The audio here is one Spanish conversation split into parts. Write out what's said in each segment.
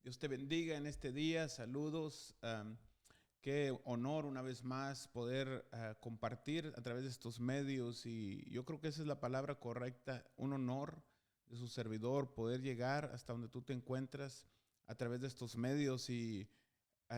Dios te bendiga en este día. Saludos. Qué honor una vez más poder compartir a través de estos medios. Y yo creo que esa es la palabra correcta. Un honor de su servidor poder llegar hasta donde tú te encuentras a través de estos medios y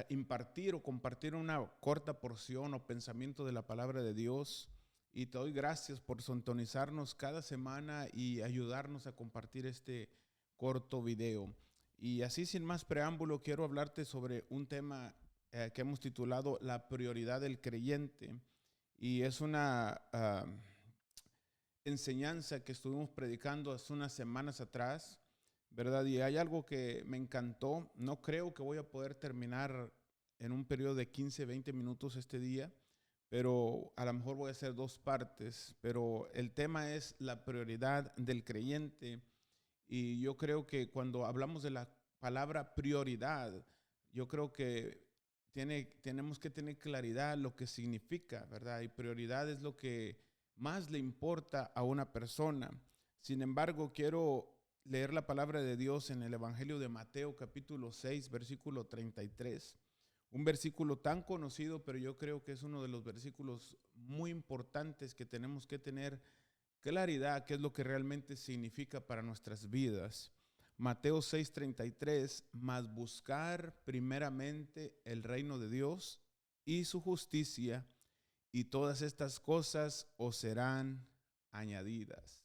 impartir o compartir una corta porción o pensamiento de la palabra de Dios. Y te doy gracias por sintonizarnos cada semana y ayudarnos a compartir este corto video. Y así sin más preámbulo, quiero hablarte sobre un tema que hemos titulado La prioridad del creyente. Y es una enseñanza que estuvimos predicando hace unas semanas atrás, ¿verdad? Y hay algo que me encantó. No creo que voy a poder terminar en un periodo de 15, 20 minutos este día, pero a lo mejor voy a hacer dos partes. Pero el tema es la prioridad del creyente. Y yo creo que cuando hablamos de la palabra prioridad, yo creo que tenemos que tener claridad lo que significa, ¿verdad? Y prioridad es lo que más le importa a una persona. Sin embargo, quiero leer la palabra de Dios en el Evangelio de Mateo, capítulo 6, versículo 33. Un versículo tan conocido, pero yo creo que es uno de los versículos muy importantes que tenemos que tener claridad qué es lo que realmente significa para nuestras vidas. Mateo 6:33, mas buscar primeramente el reino de Dios y su justicia, y todas estas cosas os serán añadidas.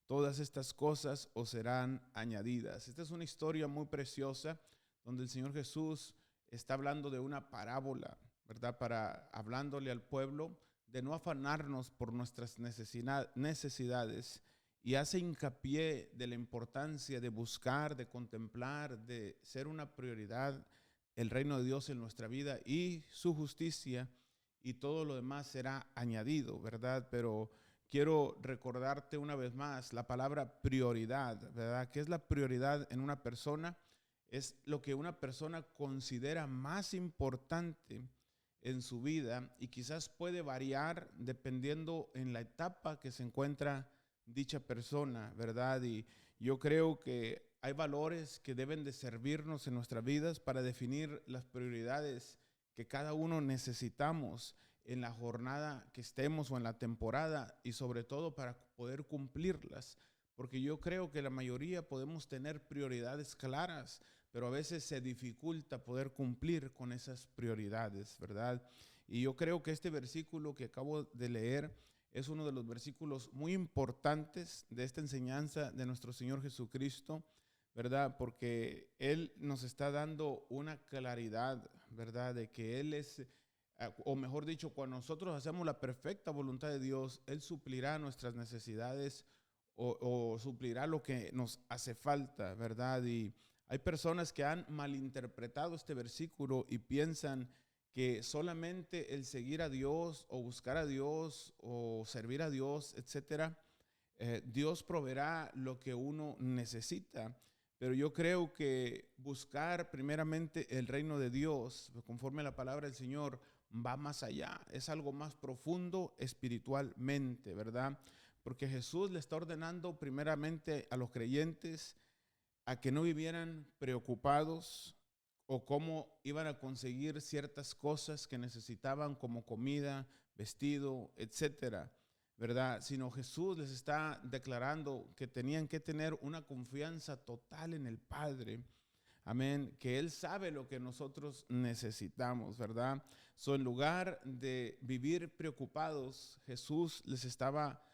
Todas estas cosas os serán añadidas. Esta es una historia muy preciosa donde el Señor Jesús está hablando de una parábola, ¿verdad? Hablándole al pueblo de no afanarnos por nuestras necesidades, y hace hincapié de la importancia de buscar, de contemplar, de ser una prioridad el reino de Dios en nuestra vida y su justicia, y todo lo demás será añadido, ¿verdad? Pero quiero recordarte una vez más la palabra prioridad, ¿verdad? ¿Qué es la prioridad en una persona? Es lo que una persona considera más importante en su vida, y quizás puede variar dependiendo en la etapa que se encuentra dicha persona, ¿verdad? Y yo creo que hay valores que deben de servirnos en nuestras vidas para definir las prioridades que cada uno necesitamos en la jornada que estemos o en la temporada, y sobre todo para poder cumplirlas. Porque yo creo que la mayoría podemos tener prioridades claras, pero a veces se dificulta poder cumplir con esas prioridades, ¿verdad? Y yo creo que este versículo que acabo de leer es uno de los versículos muy importantes de esta enseñanza de nuestro Señor Jesucristo, ¿verdad? Porque Él nos está dando una claridad, ¿verdad? De que Él es, o mejor dicho, cuando nosotros hacemos la perfecta voluntad de Dios, Él suplirá nuestras necesidades o suplirá lo que nos hace falta, ¿verdad? Y hay personas que han malinterpretado este versículo y piensan que solamente el seguir a Dios o buscar a Dios o servir a Dios, etcétera, Dios proveerá lo que uno necesita. Pero yo creo que buscar primeramente el reino de Dios, conforme a la palabra del Señor, va más allá. Es algo más profundo espiritualmente, ¿verdad? Porque Jesús le está ordenando primeramente a los creyentes a que no vivieran preocupados o cómo iban a conseguir ciertas cosas que necesitaban, como comida, vestido, etcétera, ¿verdad? Sino Jesús les está declarando que tenían que tener una confianza total en el Padre. Amén, que Él sabe lo que nosotros necesitamos, ¿verdad? En lugar de vivir preocupados, Jesús les estaba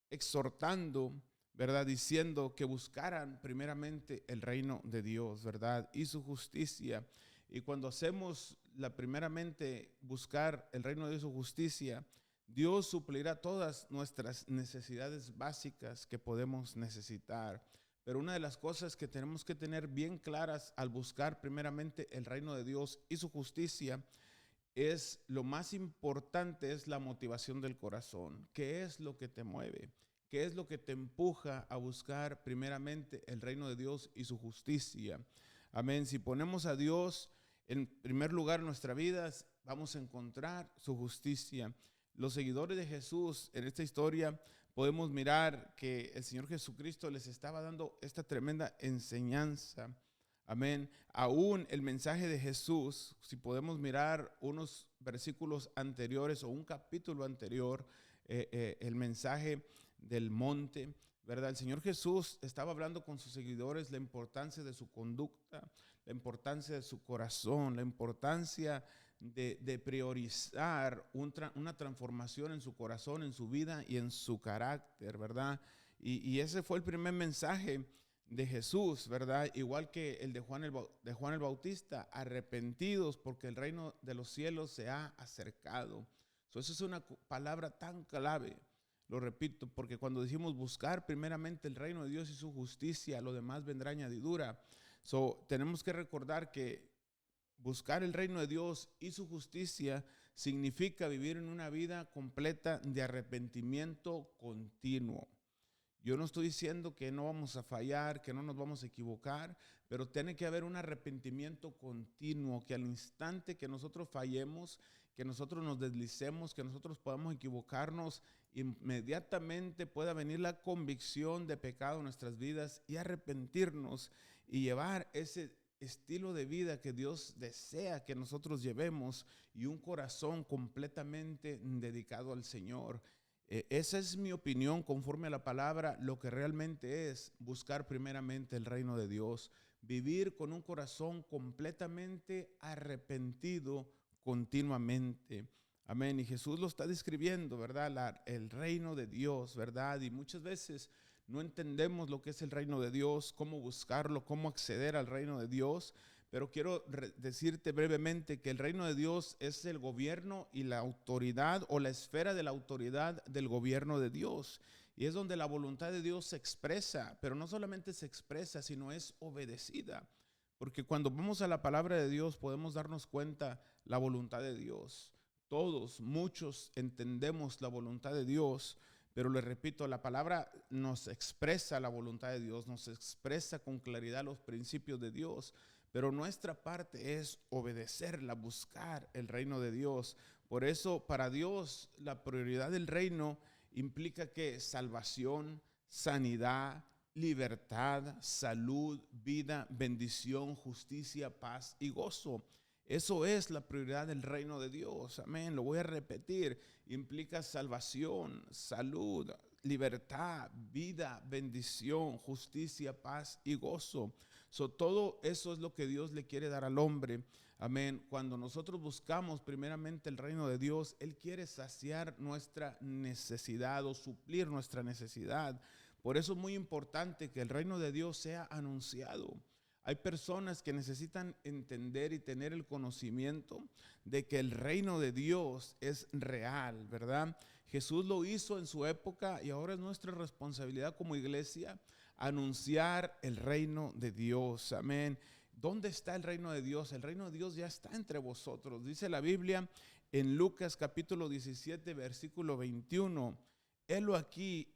exhortando, ¿verdad? Diciendo que buscaran primeramente el reino de Dios, ¿verdad? Y su justicia. Y cuando hacemos la primeramente buscar el reino de Dios y su justicia, Dios suplirá todas nuestras necesidades básicas que podemos necesitar. Pero una de las cosas que tenemos que tener bien claras al buscar primeramente el reino de Dios y su justicia es lo más importante, es la motivación del corazón. ¿Qué es lo que te mueve? ¿Qué es lo que te empuja a buscar primeramente el reino de Dios y su justicia? Amén. Si ponemos a Dios en primer lugar en nuestra vida, vamos a encontrar su justicia. Los seguidores de Jesús en esta historia podemos mirar que el Señor Jesucristo les estaba dando esta tremenda enseñanza. Amén. Aún el mensaje de Jesús, si podemos mirar unos versículos anteriores o un capítulo anterior, el mensaje del monte, ¿verdad? El Señor Jesús estaba hablando con sus seguidores la importancia de su conducta, la importancia de su corazón, la importancia de priorizar una transformación en su corazón, en su vida y en su carácter, ¿verdad? Y ese fue el primer mensaje de Jesús, ¿verdad? Igual que el de Juan el Bautista, arrepentidos porque el reino de los cielos se ha acercado. Esa es una palabra tan clave, lo repito, porque cuando decimos buscar primeramente el reino de Dios y su justicia, lo demás vendrá añadidura. Tenemos que recordar que buscar el reino de Dios y su justicia significa vivir en una vida completa de arrepentimiento continuo. Yo no estoy diciendo que no vamos a fallar, que no nos vamos a equivocar, pero tiene que haber un arrepentimiento continuo, que al instante que nosotros fallemos, que nosotros nos deslicemos, que nosotros podamos equivocarnos, inmediatamente pueda venir la convicción de pecado en nuestras vidas y arrepentirnos y llevar ese estilo de vida que Dios desea que nosotros llevemos y un corazón completamente dedicado al Señor. Esa es mi opinión conforme a la palabra, lo que realmente es buscar primeramente el reino de Dios, vivir con un corazón completamente arrepentido continuamente. Amén. Y Jesús lo está describiendo, ¿verdad? El reino de Dios, ¿verdad? Y muchas veces no entendemos lo que es el reino de Dios, cómo buscarlo, cómo acceder al reino de Dios. Pero quiero decirte brevemente que el reino de Dios es el gobierno y la autoridad o la esfera de la autoridad del gobierno de Dios. Y es donde la voluntad de Dios se expresa, pero no solamente se expresa, sino es obedecida. Porque cuando vamos a la palabra de Dios podemos darnos cuenta la voluntad de Dios. Todos, muchos entendemos la voluntad de Dios, pero les repito, la palabra nos expresa la voluntad de Dios, nos expresa con claridad los principios de Dios. Pero nuestra parte es obedecerla, buscar el reino de Dios. Por eso, para Dios, la prioridad del reino implica que salvación, sanidad, libertad, salud, vida, bendición, justicia, paz y gozo. Eso es la prioridad del reino de Dios. Amén. Lo voy a repetir. Implica salvación, salud, libertad, vida, bendición, justicia, paz y gozo. Todo eso es lo que Dios le quiere dar al hombre. Amén. Cuando nosotros buscamos primeramente el reino de Dios, Él quiere saciar nuestra necesidad o suplir nuestra necesidad. Por eso es muy importante que el reino de Dios sea anunciado. Hay personas que necesitan entender y tener el conocimiento de que el reino de Dios es real, ¿verdad? Jesús lo hizo en su época y ahora es nuestra responsabilidad como iglesia anunciar el reino de Dios. Amén. ¿Dónde está el reino de Dios? El reino de Dios ya está entre vosotros. Dice la Biblia en Lucas capítulo 17, versículo 21. Helo aquí,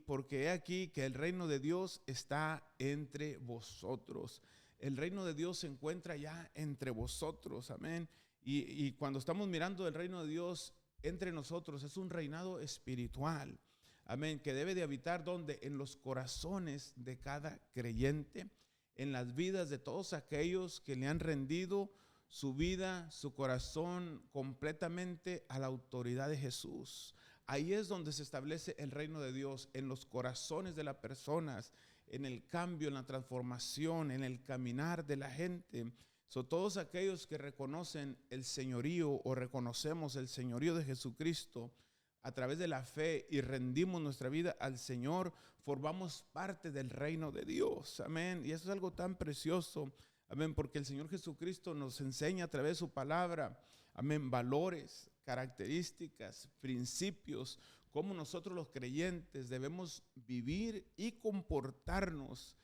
porque he aquí que el reino de Dios está entre vosotros. El reino de Dios se encuentra ya entre vosotros, amén. Y cuando estamos mirando el reino de Dios entre nosotros, es un reinado espiritual, amén, que debe de habitar ¿dónde? En los corazones de cada creyente, en las vidas de todos aquellos que le han rendido su vida, su corazón completamente a la autoridad de Jesús. Ahí es donde se establece el reino de Dios, en los corazones de las personas, en el cambio, en la transformación, en el caminar de la gente. Todos aquellos que reconocen el señorío o reconocemos el señorío de Jesucristo a través de la fe y rendimos nuestra vida al Señor, formamos parte del reino de Dios. Amén. Y eso es algo tan precioso. Amén. Porque el Señor Jesucristo nos enseña a través de su palabra, amén, valores, características, principios, cómo nosotros los creyentes debemos vivir y comportarnos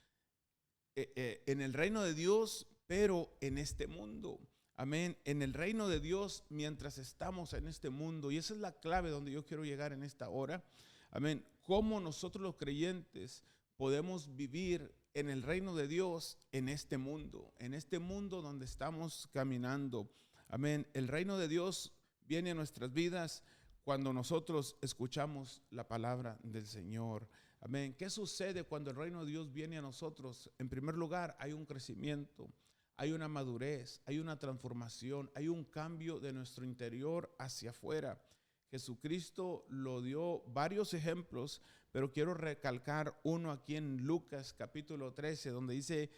en el reino de Dios, pero en este mundo. Amén. En el reino de Dios mientras estamos en este mundo. Y esa es la clave donde yo quiero llegar en esta hora. Amén. Cómo nosotros los creyentes podemos vivir en el reino de Dios en este mundo donde estamos caminando. Amén. El reino de Dios viene a nuestras vidas cuando nosotros escuchamos la palabra del Señor. Amén. ¿Qué sucede cuando el reino de Dios viene a nosotros? En primer lugar, hay un crecimiento, hay una madurez, hay una transformación, hay un cambio de nuestro interior hacia afuera. Jesucristo lo dio varios ejemplos, pero quiero recalcar uno aquí en Lucas capítulo 13, donde dice,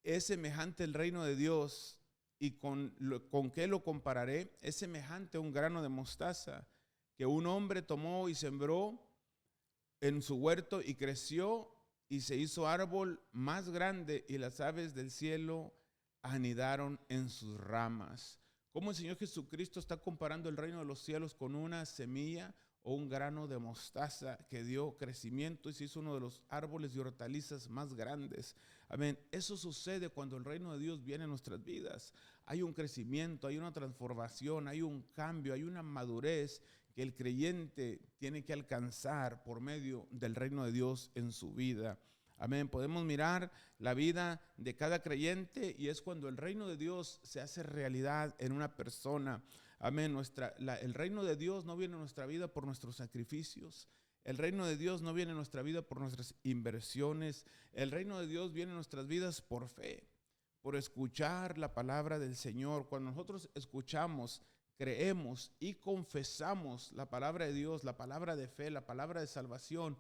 es semejante el reino de Dios. ¿Y con qué lo compararé? Es semejante a un grano de mostaza que un hombre tomó y sembró en su huerto y creció y se hizo árbol más grande y las aves del cielo anidaron en sus ramas. ¿Cómo el Señor Jesucristo está comparando el reino de los cielos con una semilla o un grano de mostaza que dio crecimiento y se hizo uno de los árboles y hortalizas más grandes? Amén. Eso sucede cuando el reino de Dios viene a nuestras vidas. Hay un crecimiento, hay una transformación, hay un cambio, hay una madurez que el creyente tiene que alcanzar por medio del reino de Dios en su vida. Amén. Podemos mirar la vida de cada creyente y es cuando el reino de Dios se hace realidad en una persona. Amén. El reino de Dios no viene a nuestra vida por nuestros sacrificios. El reino de Dios no viene a nuestra vida por nuestras inversiones. El reino de Dios viene a nuestras vidas por fe, por escuchar la palabra del Señor. Cuando nosotros escuchamos, creemos y confesamos la palabra de Dios, la palabra de fe, la palabra de salvación,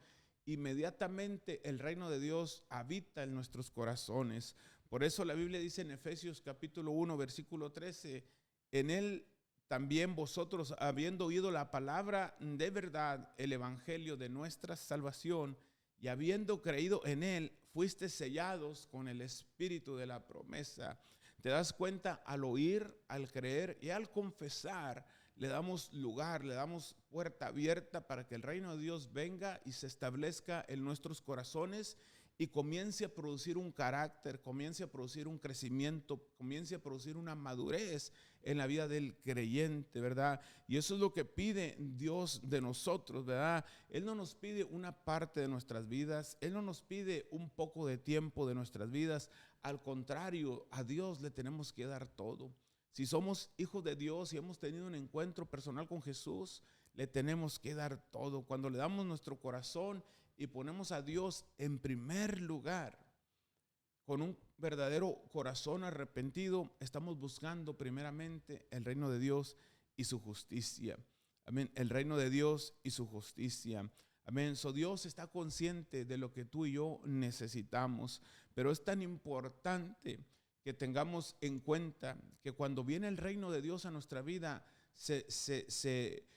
inmediatamente el reino de Dios habita en nuestros corazones. Por eso la Biblia dice en Efesios capítulo 1, versículo 13, en él también vosotros, habiendo oído la palabra de verdad, el evangelio de nuestra salvación, y habiendo creído en él, fuiste sellados con el espíritu de la promesa. Te das cuenta, al oír, al creer y al confesar, le damos lugar, le damos puerta abierta para que el reino de Dios venga y se establezca en nuestros corazones y comience a producir un carácter, comience a producir un crecimiento, comience a producir una madurez en la vida del creyente, ¿verdad? Y eso es lo que pide Dios de nosotros, ¿verdad? Él no nos pide una parte de nuestras vidas, Él no nos pide un poco de tiempo de nuestras vidas. Al contrario, a Dios le tenemos que dar todo. Si somos hijos de Dios y hemos tenido un encuentro personal con Jesús, le tenemos que dar todo. Cuando le damos nuestro corazón y ponemos a Dios en primer lugar, con un verdadero corazón arrepentido, estamos buscando primeramente el reino de Dios y su justicia. Amén. El reino de Dios y su justicia. Amén. Dios está consciente de lo que tú y yo necesitamos, pero es tan importante que tengamos en cuenta que cuando viene el reino de Dios a nuestra vida, se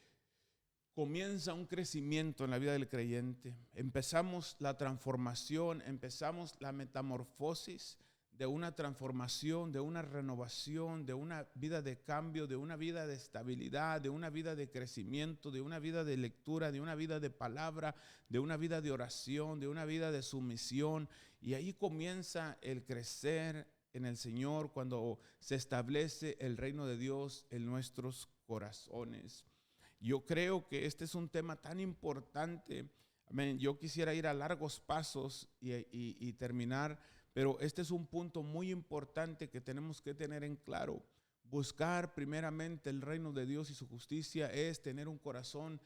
comienza un crecimiento en la vida del creyente. Empezamos la transformación, empezamos la metamorfosis de una transformación, de una renovación, de una vida de cambio, de una vida de estabilidad, de una vida de crecimiento, de una vida de lectura, de una vida de palabra, de una vida de oración, de una vida de sumisión. Y ahí comienza el crecer en el Señor cuando se establece el reino de Dios en nuestros corazones. Yo creo que este es un tema tan importante. Amén. Yo quisiera ir a largos pasos y terminar, pero este es un punto muy importante que tenemos que tener en claro. Buscar primeramente el reino de Dios y su justicia es tener un corazón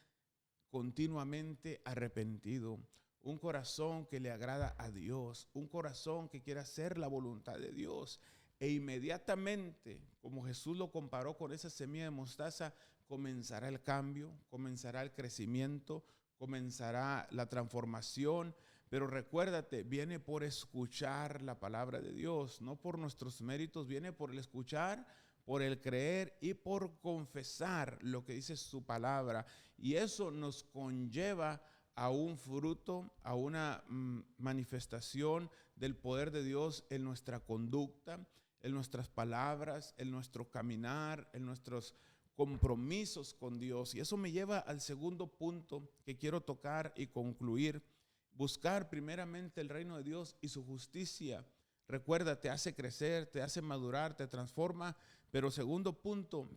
continuamente arrepentido, un corazón que le agrada a Dios, un corazón que quiere hacer la voluntad de Dios. E inmediatamente, como Jesús lo comparó con esa semilla de mostaza, comenzará el cambio, comenzará el crecimiento, comenzará la transformación. Pero recuérdate, viene por escuchar la palabra de Dios, no por nuestros méritos, viene por el escuchar, por el creer y por confesar lo que dice su palabra. Y eso nos conlleva a un fruto, a una manifestación del poder de Dios en nuestra conducta, en nuestras palabras, en nuestro caminar, en nuestros compromisos con Dios. Y eso me lleva al segundo punto que quiero tocar y concluir. Buscar primeramente el reino de Dios y su justicia. Recuerda, te hace crecer, te hace madurar, te transforma. Pero el segundo punto,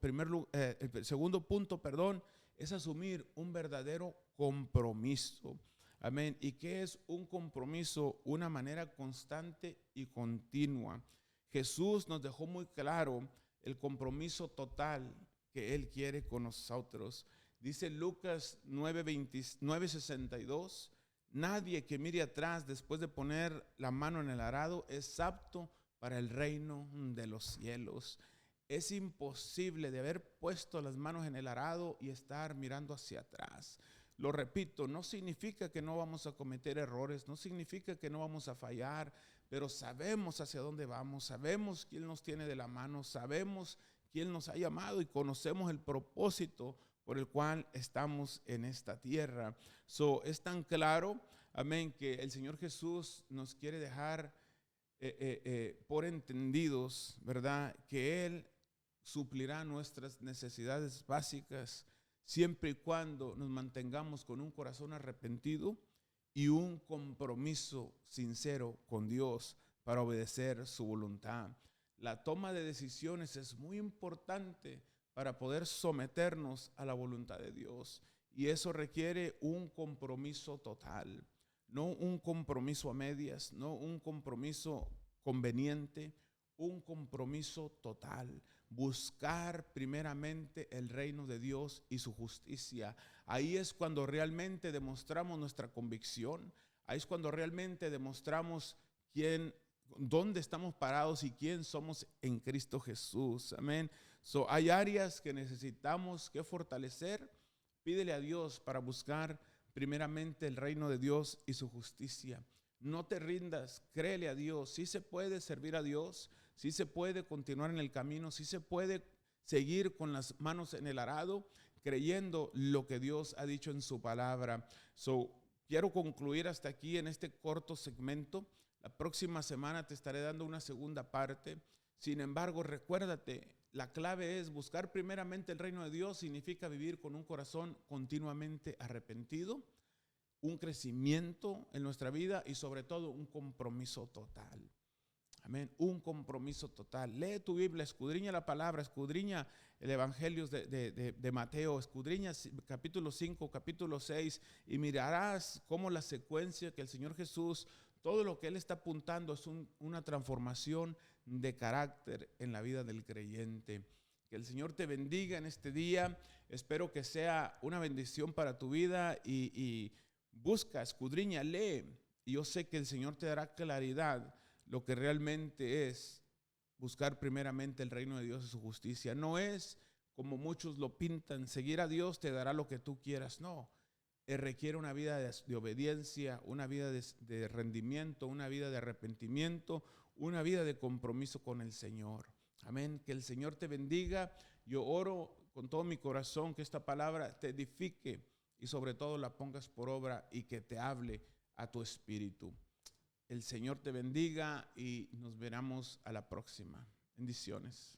es asumir un verdadero compromiso. Amén. ¿Y qué es un compromiso? Una manera constante y continua. Jesús nos dejó muy claro el compromiso total que Él quiere con nosotros. Dice Lucas 9:62, Nadie que mire atrás después de poner la mano en el arado es apto para el reino de los cielos. Es imposible de haber puesto las manos en el arado y estar mirando hacia atrás. Lo repito, no significa que no vamos a cometer errores, no significa que no vamos a fallar, pero sabemos hacia dónde vamos, sabemos quién nos tiene de la mano, sabemos quién nos ha llamado y conocemos el propósito por el cual estamos en esta tierra. Es tan claro, amén, que el Señor Jesús nos quiere dejar por entendidos, ¿verdad? Que Él suplirá nuestras necesidades básicas siempre y cuando nos mantengamos con un corazón arrepentido y un compromiso sincero con Dios para obedecer su voluntad. La toma de decisiones es muy importante para poder someternos a la voluntad de Dios, y eso requiere un compromiso total, no un compromiso a medias, no un compromiso conveniente, un compromiso total. Buscar primeramente el reino de Dios y su justicia. Ahí es cuando realmente demostramos nuestra convicción. Ahí es cuando realmente demostramos dónde estamos parados y quién somos en Cristo Jesús. Amén. Hay áreas que necesitamos que fortalecer. Pídele a Dios para buscar primeramente el reino de Dios y su justicia. No te rindas, créele a Dios. Sí se puede servir a Dios, sí se puede continuar en el camino, sí se puede seguir con las manos en el arado, creyendo lo que Dios ha dicho en su palabra. Quiero concluir hasta aquí en este corto segmento. La próxima semana te estaré dando una segunda parte. Sin embargo, recuérdate, la clave es buscar primeramente el reino de Dios. Significa vivir con un corazón continuamente arrepentido, un crecimiento en nuestra vida y sobre todo un compromiso total. Amén, un compromiso total. Lee tu Biblia, escudriña la palabra, escudriña el Evangelio de Mateo, escudriña capítulo 5, capítulo 6 y mirarás cómo la secuencia que el Señor Jesús, todo lo que Él está apuntando es una transformación de carácter en la vida del creyente. Que el Señor te bendiga en este día. Espero que sea una bendición para tu vida y busca, escudriña, lee. Y yo sé que el Señor te dará claridad lo que realmente es buscar primeramente el reino de Dios y su justicia. No es como muchos lo pintan, seguir a Dios te dará lo que tú quieras. No, requiere una vida de obediencia, una vida de rendimiento, una vida de arrepentimiento, una vida de compromiso con el Señor. Amén, que el Señor te bendiga. Yo oro con todo mi corazón que esta palabra te edifique y sobre todo la pongas por obra y que te hable a tu espíritu. El Señor te bendiga y nos veremos a la próxima. Bendiciones.